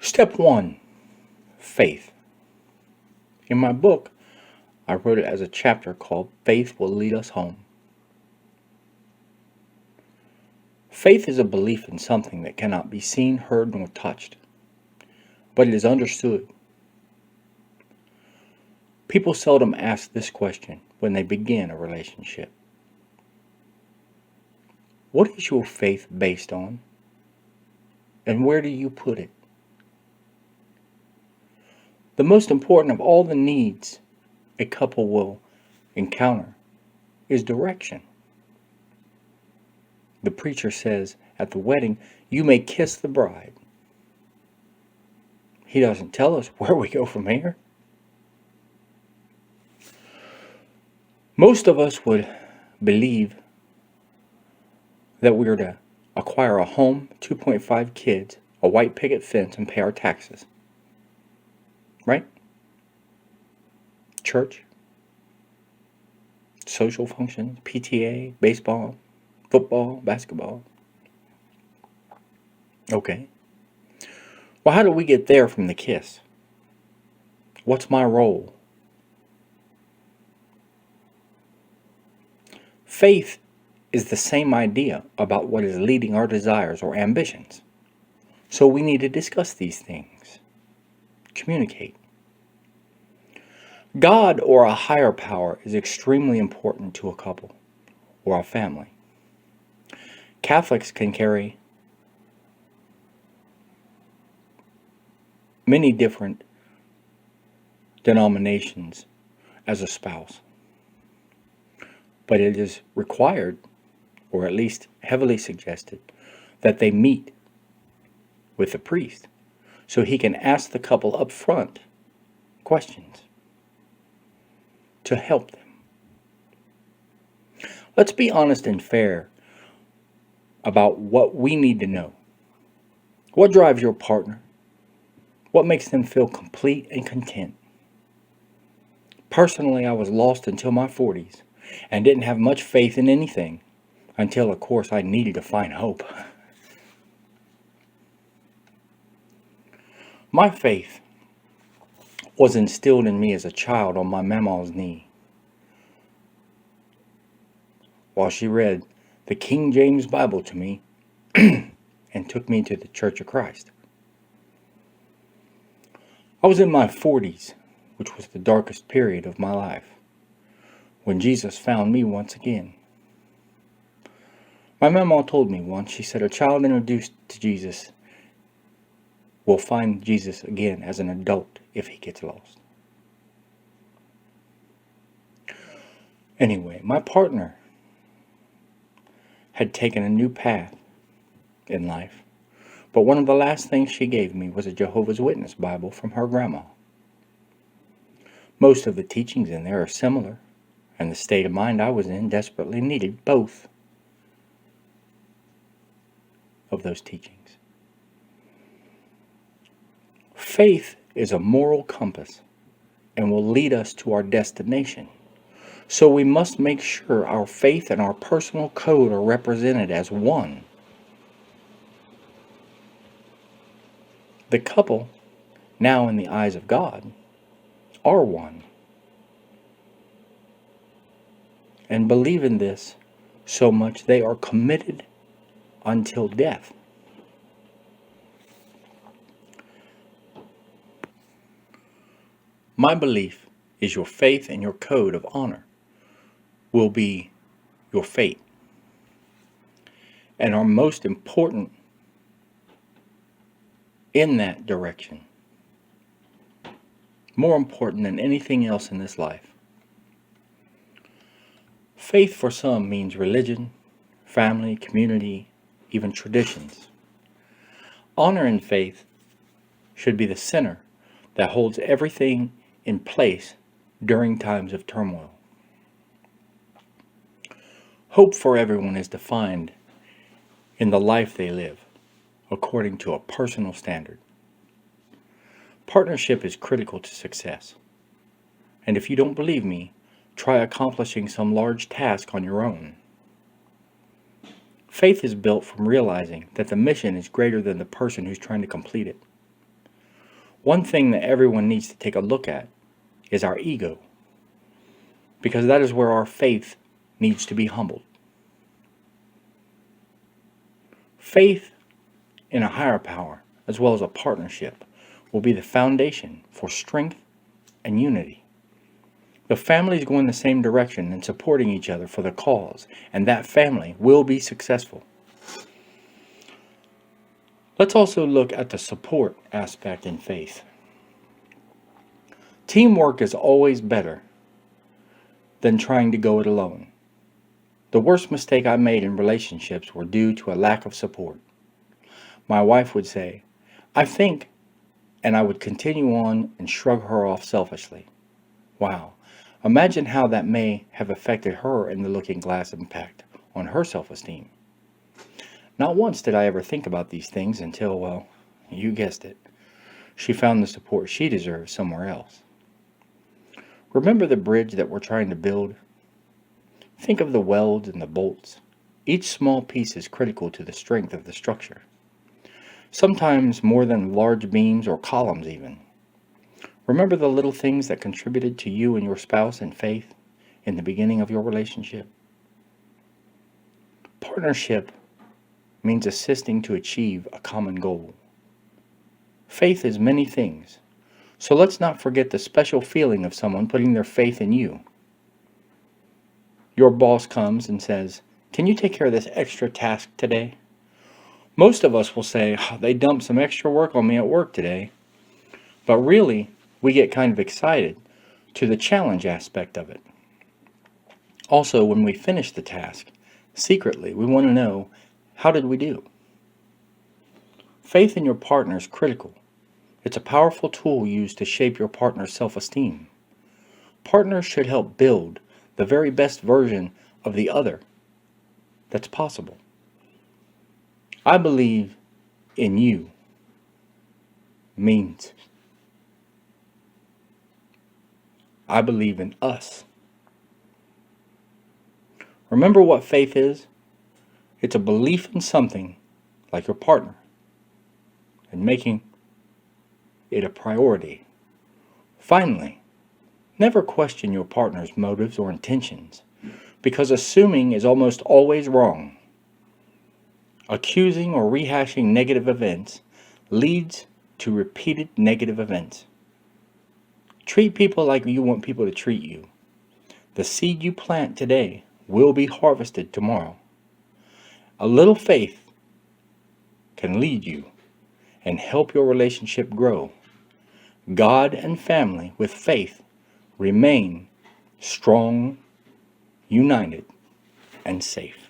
Step 1, faith. In my book, I wrote it as a chapter called Faith Will Lead Us Home. Faith is a belief in something that cannot be seen, heard, nor touched, but it is understood. People seldom ask this question when they begin a relationship. What is your faith based on? And where do you put it? The most important of all the needs a couple will encounter is direction. The preacher says at the wedding, "You may kiss the bride." He doesn't tell us where we go from here. Most of us would believe that we are to acquire a home, 2.5 kids, a white picket fence, and pay our taxes. Right? Church, social functions, PTA, baseball, football, basketball. Okay. Well, how do we get there from the kiss? What's my role? Faith is the same idea about what is leading our desires or ambitions. So we need to discuss these things. Communicate. God or a higher power is extremely important to a couple or a family. Catholics can carry many different denominations as a spouse, but it is required, or at least heavily suggested, that they meet with the priest so he can ask the couple up front questions to help them. Let's be honest and fair about what we need to know. What drives your partner? What makes them feel complete and content? Personally, I was lost until my 40s and didn't have much faith in anything until, of course, I needed to find hope. My faith was instilled in me as a child on my mama's knee while she read the King James Bible to me and took me to the Church of Christ. I was in my 40s, which was the darkest period of my life, when Jesus found me once again. My mama told me once, she said, a child introduced to Jesus will find Jesus again as an adult if he gets lost. Anyway, my partner had taken a new path in life, but one of the last things she gave me was a Jehovah's Witness Bible from her grandma. Most of the teachings in there are similar, and the state of mind I was in desperately needed both of those teachings. Faith is a moral compass and will lead us to our destination. So we must make sure our faith and our personal code are represented as one. The couple, now in the eyes of God, are one. And believe in this so much they are committed until death. My belief is your faith and your code of honor will be your fate and are most important in that direction. More important than anything else in this life. Faith for some means religion, family, community, even traditions. Honor and faith should be the center that holds everything in place during times of turmoil. Hope for everyone is defined in the life they live, according to a personal standard. Partnership is critical to success. And if you don't believe me, try accomplishing some large task on your own. Faith is built from realizing that the mission is greater than the person who's trying to complete it. One thing that everyone needs to take a look at is our ego, because that is where our faith needs to be humbled. Faith in a higher power, as well as a partnership, will be the foundation for strength and unity. The families go in the same direction and supporting each other for the cause, and that family will be successful. Let's also look at the support aspect in faith. Teamwork is always better than trying to go it alone. The worst mistake I made in relationships were due to a lack of support. My wife would say, "I think," and I would continue on and shrug her off selfishly. Wow, imagine how that may have affected her in the looking glass impact on her self-esteem. Not once did I ever think about these things until, well, you guessed it, she found the support she deserved somewhere else. Remember the bridge that we're trying to build? Think of the welds and the bolts. Each small piece is critical to the strength of the structure. Sometimes more than large beams or columns even. Remember the little things that contributed to you and your spouse in faith in the beginning of your relationship? Partnership means assisting to achieve a common goal. Faith is many things, so let's not forget the special feeling of someone putting their faith in you. Your boss comes and says, "Can you take care of this extra task today?" Most of us will say, "Oh, they dumped some extra work on me at work today." But really, we get kind of excited to the challenge aspect of it. Also, when we finish the task, secretly, we want to know, how did we do? Faith in your partner is critical. It's a powerful tool used to shape your partner's self-esteem. Partners should help build the very best version of the other that's possible. I believe in you means I believe in us. Remember what faith is? It's a belief in something, like your partner, and making it a priority. Finally, never question your partner's motives or intentions, because assuming is almost always wrong. Accusing or rehashing negative events leads to repeated negative events. Treat people like you want people to treat you. The seed you plant today will be harvested tomorrow. A little faith can lead you and help your relationship grow. God and family with faith remain strong, united, and safe.